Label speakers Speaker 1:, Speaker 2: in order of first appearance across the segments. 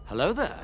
Speaker 1: Hello there.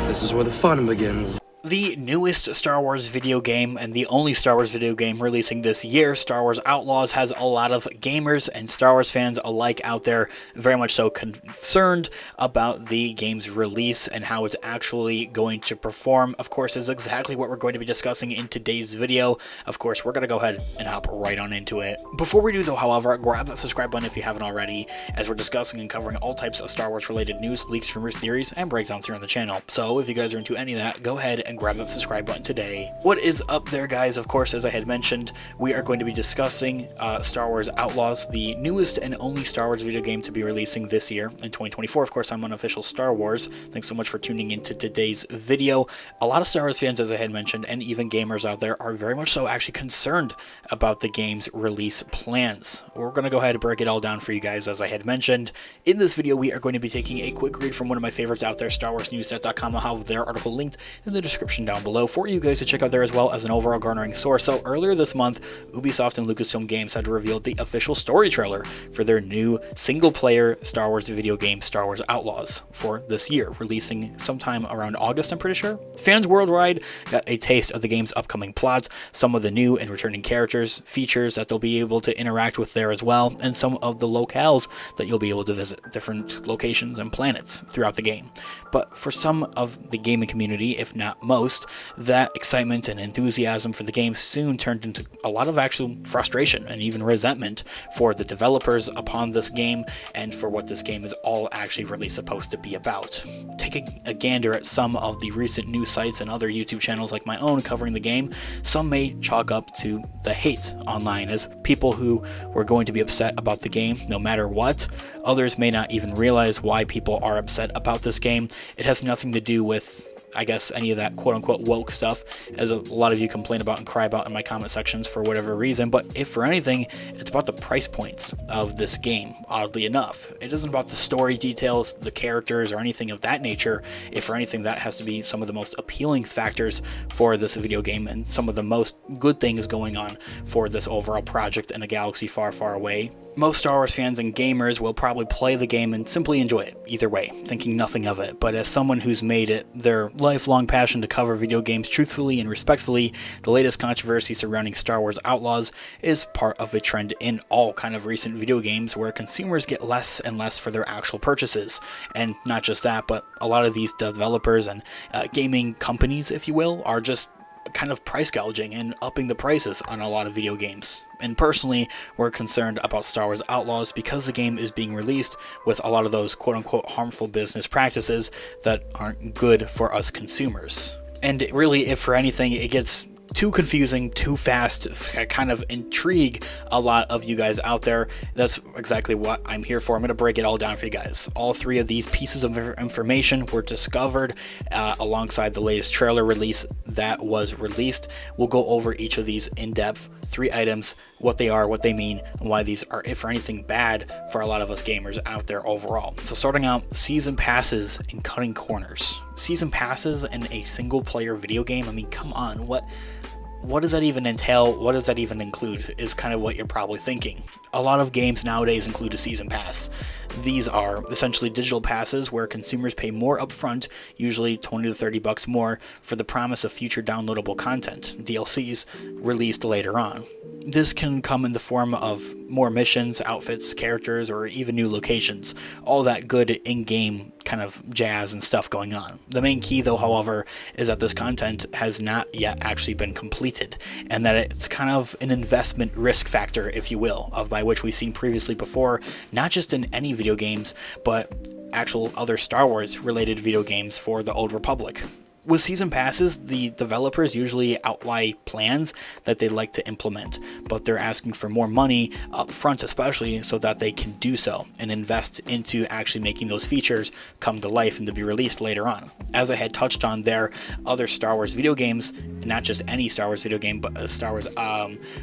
Speaker 2: This is where the fun begins.
Speaker 3: The newest Star Wars video game, and the only Star Wars video game releasing this year, Star Wars Outlaws, has a lot of gamers and Star Wars fans alike out there very much so concerned about the game's release and how it's actually going to perform. Of course, is exactly what we're going to be discussing in today's video. Of course, we're going to go ahead and hop right on into it. Before we do though, however, grab that subscribe button if you haven't already, as we're discussing and covering all types of Star Wars related news, leaks, rumors, theories, and breakdowns here on the channel. So if you guys are into any of that, go ahead and grab that subscribe button today. What is up there, guys? Of course, as I had mentioned, we are going to be discussing Star Wars Outlaws, the newest and only Star Wars video game to be releasing this year in 2024. Of course, I'm Unofficial Star Wars. Thanks so much for tuning into today's video. A lot of Star Wars fans, as I had mentioned, and even gamers out there are very much so actually concerned about the game's release plans. We're going to go ahead and break it all down for you guys, as I had mentioned. In this video, we are going to be taking a quick read from one of my favorites out there, StarWarsNewsNet.com. I'll have their article linked in the description down below for you guys to check out there, as well as an overall garnering source. So earlier this month, Ubisoft and Lucasfilm Games had revealed the official story trailer for their new single-player Star Wars video game, Star Wars Outlaws, for this year, releasing sometime around August, I'm pretty sure. Fans worldwide got a taste of the game's upcoming plots, some of the new and returning characters, features that they'll be able to interact with there as well, and some of the locales that you'll be able to visit, different locations and planets throughout the game. But for some of the gaming community, if not most, that excitement and enthusiasm for the game soon turned into a lot of actual frustration and even resentment for the developers upon this game and for what this game is all actually really supposed to be about. Take a gander at some of the recent news sites and other YouTube channels like my own covering the game. Some may chalk up to the hate online as people who were going to be upset about the game no matter what. Others may not even realize why people are upset about this game. It has nothing to do with, I guess, any of that quote-unquote woke stuff, as a lot of you complain about and cry about in my comment sections for whatever reason. But if for anything, it's about the price points of this game, oddly enough. It isn't about the story details, the characters, or anything of that nature. If for anything, that has to be some of the most appealing factors for this video game and some of the most good things going on for this overall project in a galaxy far, far away. Most Star Wars fans and gamers will probably play the game and simply enjoy it, either way, thinking nothing of it. But as someone who's made it their lifelong passion to cover video games truthfully and respectfully, the latest controversy surrounding Star Wars Outlaws is part of a trend in all kind of recent video games where consumers get less and less for their actual purchases. And not just that, but a lot of these developers and gaming companies, if you will, are just kind of price gouging and upping the prices on a lot of video games. And personally, we're concerned about Star Wars Outlaws because the game is being released with a lot of those quote-unquote harmful business practices that aren't good for us consumers. And really, if for anything, it gets too confusing, too fast, kind of intrigue a lot of you guys out there. That's exactly what I'm here for. I'm going to break it all down for you guys. All three of these pieces of information were discovered alongside the latest trailer release that was released. We'll go over each of these in depth, 3 items, what they are, what they mean, and why these are, if for anything, bad for a lot of us gamers out there overall. So starting out, season passes and cutting corners. Season passes in a single player video game? I mean, come on, what does that even entail? What does that even include is kind of what you're probably thinking. A lot of games nowadays include a season pass. These are essentially digital passes where consumers pay more upfront, usually 20 to 30 bucks more, for the promise of future downloadable content, DLCs, released later on. This can come in the form of more missions, outfits, characters, or even new locations. All that good in-game kind of jazz and stuff going on. The main key, though, however, is that this content has not yet actually been completed, and that it's kind of an investment risk factor, if you will, of by which we've seen previously before, not just in any video games, but actual other Star Wars related video games for the Old Republic. With season passes, the developers usually outline plans that they'd like to implement, but they're asking for more money up front, especially so that they can do so and invest into actually making those features come to life and to be released later on. As I had touched on there, other Star Wars video games, not just any Star Wars video game, but a Star Wars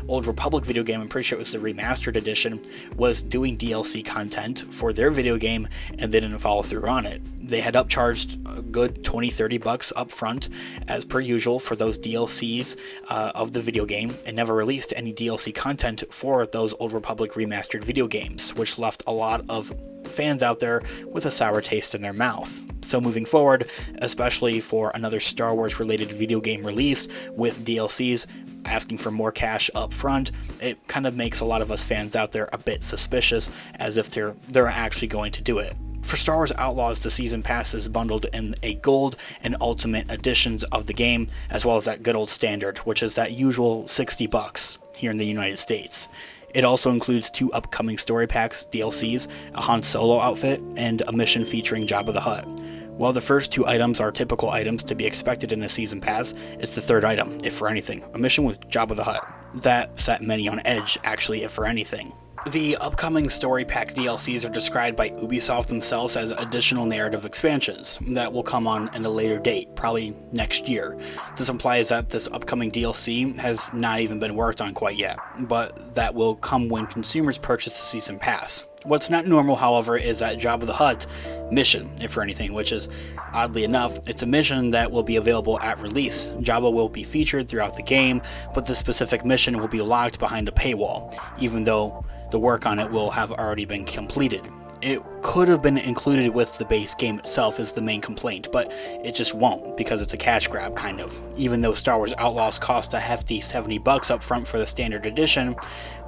Speaker 3: Old Republic video game, I'm pretty sure it was the remastered edition, was doing DLC content for their video game and they didn't follow through on it. They had upcharged a good $20-30 up front, as per usual, for those DLCs of the video game, and never released any DLC content for those Old Republic remastered video games, which left a lot of fans out there with a sour taste in their mouth. So moving forward, especially for another Star Wars related video game release with DLCs asking for more cash up front, it kind of makes a lot of us fans out there a bit suspicious, as if they're actually going to do it. For Star Wars Outlaws, the season pass is bundled in a gold and ultimate editions of the game, as well as that good old standard, which is that usual $60 here in the United States. It also includes 2 upcoming story packs, DLCs, a Han Solo outfit, and a mission featuring Jabba the Hutt. While the first 2 items are typical items to be expected in a season pass, it's the third item, if for anything, a mission with Jabba the Hutt. That set many on edge, actually, if for anything. The upcoming story pack DLCs are described by Ubisoft themselves as additional narrative expansions that will come on at a later date, probably next year. This implies that this upcoming DLC has not even been worked on quite yet, but that will come when consumers purchase the season pass. What's not normal, however, is that Jabba the Hutt mission, if for anything, which is, oddly enough, it's a mission that will be available at release. Jabba will be featured throughout the game, but the specific mission will be locked behind a paywall, even though the work on it will have already been completed. It could have been included with the base game itself is the main complaint, but it just won't, because it's a cash grab, kind of. Even though Star Wars Outlaws cost a hefty $70 up front for the standard edition,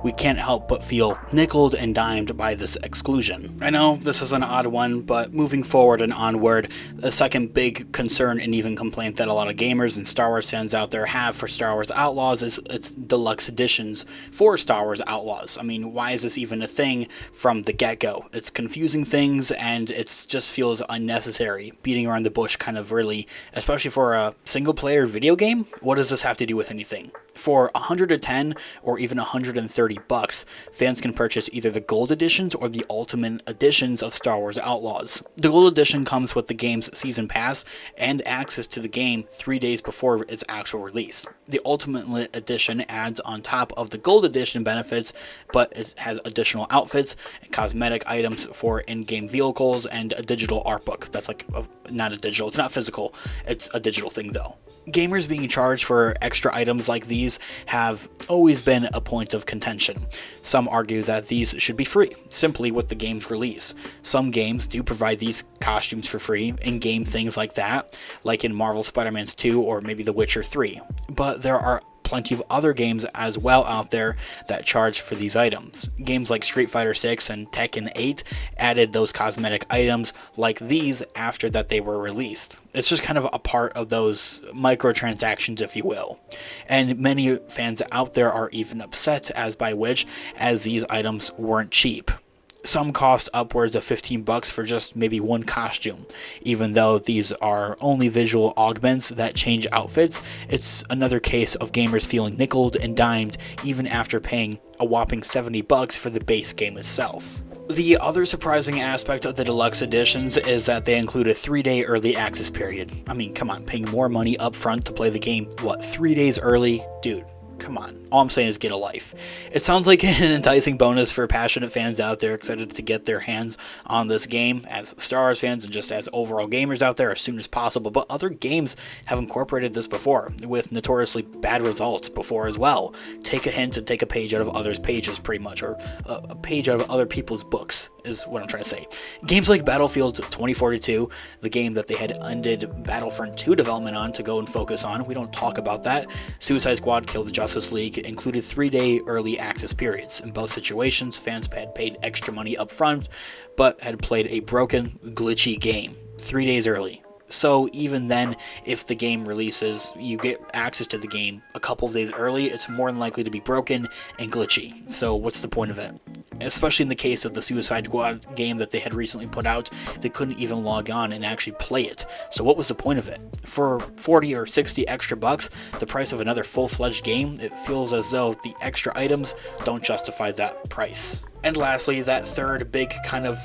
Speaker 3: we can't help but feel nickeled and dimed by this exclusion. I know this is an odd one, but moving forward and onward, the second big concern and even complaint that a lot of gamers and Star Wars fans out there have for Star Wars Outlaws is its deluxe editions for Star Wars Outlaws. I mean, why is this even a thing from the get-go? It's confusing things, and it just feels unnecessary, beating around the bush kind of, really, especially for a single-player video game. What does this have to do with anything? For $110 or even $130, fans can purchase either the gold editions or the ultimate editions of Star Wars Outlaws. The gold edition comes with the game's season pass and access to the game 3 days before its actual release. The ultimate edition adds on top of the gold edition benefits, but it has additional outfits and cosmetic items for in-game vehicles and a digital art book. That's like, not a digital, it's not physical, it's a digital thing though. Gamers being charged for extra items like these have always been a point of contention. Some argue that these should be free, simply with the game's release. Some games do provide these costumes for free, in-game things like that, like in Marvel Spider-Man's 2 or maybe The Witcher 3. But there are plenty of other games as well out there that charge for these items. Games like Street Fighter 6 and Tekken 8 added those cosmetic items like these after that they were released. It's just kind of a part of those microtransactions, if you will. And many fans out there are even upset as these items weren't cheap. Some cost upwards of $15 for just maybe one costume. Even though these are only visual augments that change outfits, it's another case of gamers feeling nickeled and dimed even after paying a whopping $70 for the base game itself. The other surprising aspect of the deluxe editions is that they include a 3-day early access period. I mean, come on, paying more money up front to play the game, 3 days early? Dude, come on. All I'm saying is get a life. It sounds like an enticing bonus for passionate fans out there excited to get their hands on this game as Star Wars fans and just as overall gamers out there as soon as possible. But other games have incorporated this before with notoriously bad results before as well. Take a hint and take a page out of others' pages, pretty much, or a page out of other people's books is what I'm trying to say. Games like Battlefield 2042, the game that they had ended Battlefront 2 development on to go and focus on, we don't talk about that. Suicide Squad Kill the Justice League included 3-day early access periods. In both situations, fans had paid extra money up front, but had played a broken, glitchy game 3 days early. So even then, if the game releases, you get access to the game a couple of days early, it's more than likely to be broken and glitchy. So what's the point of it? Especially in the case of the Suicide Squad game that they had recently put out, they couldn't even log on and actually play it. So what was the point of it? For 40 or 60 extra bucks, the price of another full-fledged game, it feels as though the extra items don't justify that price. And lastly, that third big kind of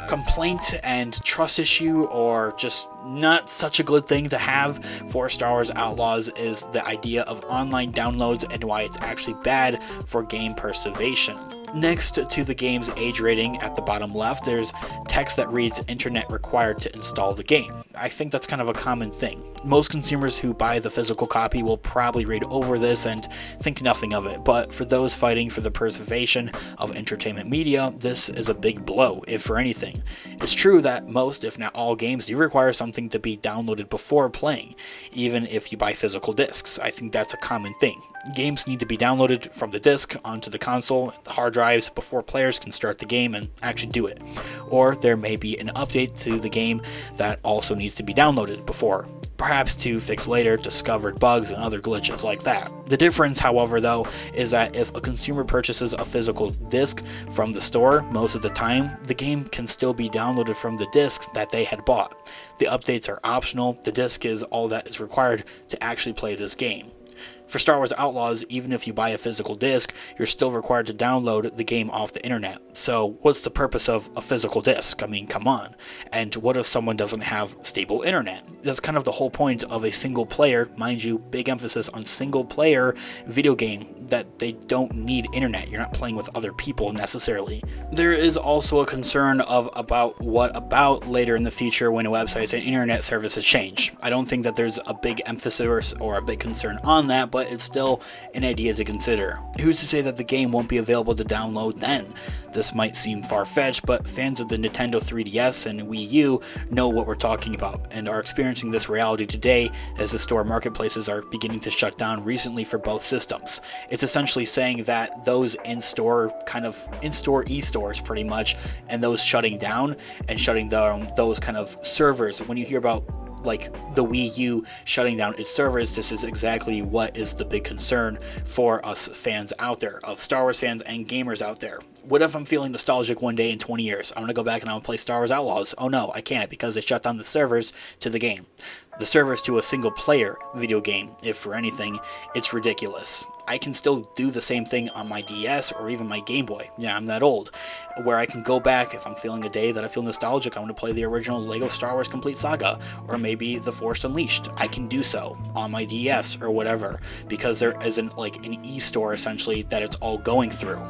Speaker 3: complaint and trust issue, or just not such a good thing to have for Star Wars Outlaws, is the idea of online downloads and why it's actually bad for game preservation. Next to the game's age rating at the bottom left, there's text that reads internet required to install the game. I think that's kind of a common thing. Most consumers who buy the physical copy will probably read over this and think nothing of it, but for those fighting for the preservation of entertainment media, this is a big blow, if for anything. It's true that most, if not all, games do require something to be downloaded before playing, even if you buy physical discs. I think that's a common thing. Games need to be downloaded from the disc onto the console, the hard drives, before players can start the game and actually do it. Or there may be an update to the game that also needs to be downloaded before, perhaps to fix later discovered bugs and other glitches like that. The difference, however, though, is that if a consumer purchases a physical disc from the store, most of the time, the game can still be downloaded from the disc that they had bought. The updates are optional. The disc is all that is required to actually play this game. For Star Wars Outlaws, even if you buy a physical disc, you're still required to download the game off the internet. So what's the purpose of a physical disc? I mean, come on. And what if someone doesn't have stable internet? That's kind of the whole point of a single player, mind you, big emphasis on single player video game, that they don't need internet. You're not playing with other people necessarily. There is also a concern of what about later in the future when websites and internet services change. I don't think that there's a big emphasis or a big concern on that, but it's still an idea to consider. Who's to say that the game won't be available to download then? This might seem far-fetched, but fans of the Nintendo 3DS and Wii U know what we're talking about and are experiencing this reality today as the store marketplaces are beginning to shut down recently for both systems. It's essentially saying that those in-store e-stores pretty much, and those shutting down those kind of servers. When you hear about like the Wii U shutting down its servers, this is exactly what is the big concern for us fans out there, of Star Wars fans and gamers out there. What if I'm feeling nostalgic one day in 20 years? I'm going to go back and I'm going to play Star Wars Outlaws. Oh no, I can't, because they shut down the servers to the game. The servers to a single player video game, if for anything, it's ridiculous. I can still do the same thing on my DS or even my Game Boy. Yeah, I'm that old. Where I can go back if I'm feeling a day that I feel nostalgic, I want to play the original Lego Star Wars Complete Saga, or maybe The Force Unleashed. I can do so on my DS or whatever, because there isn't like an e-store essentially that it's all going through.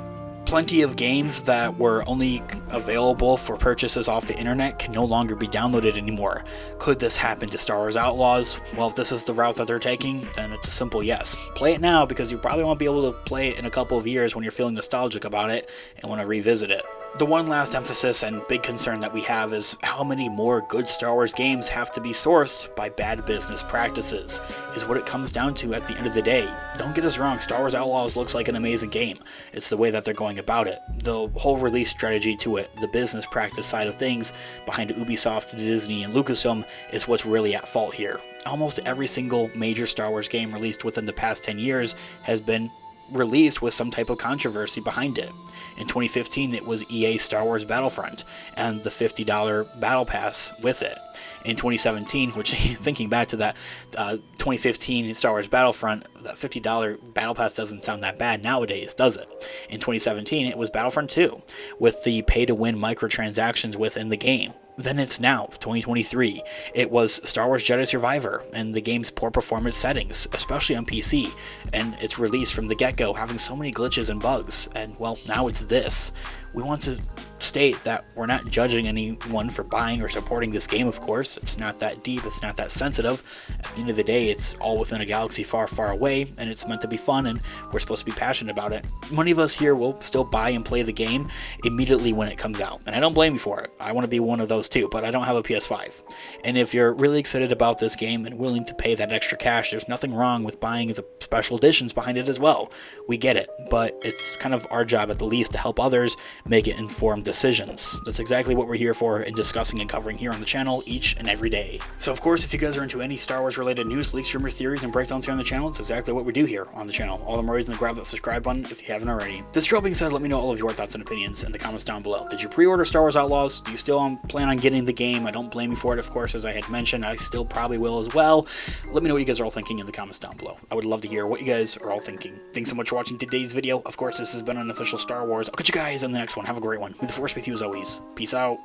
Speaker 3: Plenty of games that were only available for purchases off the internet can no longer be downloaded anymore. Could this happen to Star Wars Outlaws? Well, if this is the route that they're taking, then it's a simple yes. Play it now, because you probably won't be able to play it in a couple of years when you're feeling nostalgic about it and want to revisit it. The one last emphasis and big concern that we have is how many more good Star Wars games have to be sourced by bad business practices, is what it comes down to at the end of the day. Don't get us wrong, Star Wars Outlaws looks like an amazing game. It's the way that they're going about it. The whole release strategy to it, the business practice side of things behind Ubisoft, Disney, and Lucasfilm is what's really at fault here. Almost every single major Star Wars game released within the past 10 years has been released with some type of controversy behind it. In 2015, it was EA Star Wars Battlefront and the $50 Battle Pass with it. In 2017, which thinking back to that 2015 Star Wars Battlefront, that $50 Battle Pass doesn't sound that bad nowadays, does it? In 2017, it was Battlefront 2, with the pay-to-win microtransactions within the game. Then it's now, 2023. It was Star Wars Jedi Survivor and the game's poor performance settings, especially on PC, and its release from the get-go having so many glitches and bugs, and well, now it's this. We want to state that we're not judging anyone for buying or supporting this game, of course. It's not that deep, it's not that sensitive. At the end of the day, it's all within a galaxy far, far away, and it's meant to be fun, and we're supposed to be passionate about it. Many of us here will still buy and play the game immediately when it comes out, and I don't blame you for it. I want to be one of those too, but I don't have a PS5. And if you're really excited about this game and willing to pay that extra cash, there's nothing wrong with buying the special editions behind it as well. We get it, but it's kind of our job at the least to help others make informed decisions. That's exactly what we're here for and discussing and covering here on the channel each and every day. So of course, if you guys are into any Star Wars related news, leaks, rumors, theories, and breakdowns here on the channel, it's exactly what we do here on the channel. All the more reason to grab that subscribe button if you haven't already. This all being said, let me know all of your thoughts and opinions in the comments down below. Did you pre-order Star Wars Outlaws? Do you still plan on getting the game? I don't blame you for it, of course, as I had mentioned. I still probably will as well. Let me know what you guys are all thinking in the comments down below. I would love to hear what you guys are all thinking. Thanks so much for watching today's video. Of course, this has been an official Star Wars. I'll catch you guys in the next one. Have a great one. May the Force be with you as always. Peace out.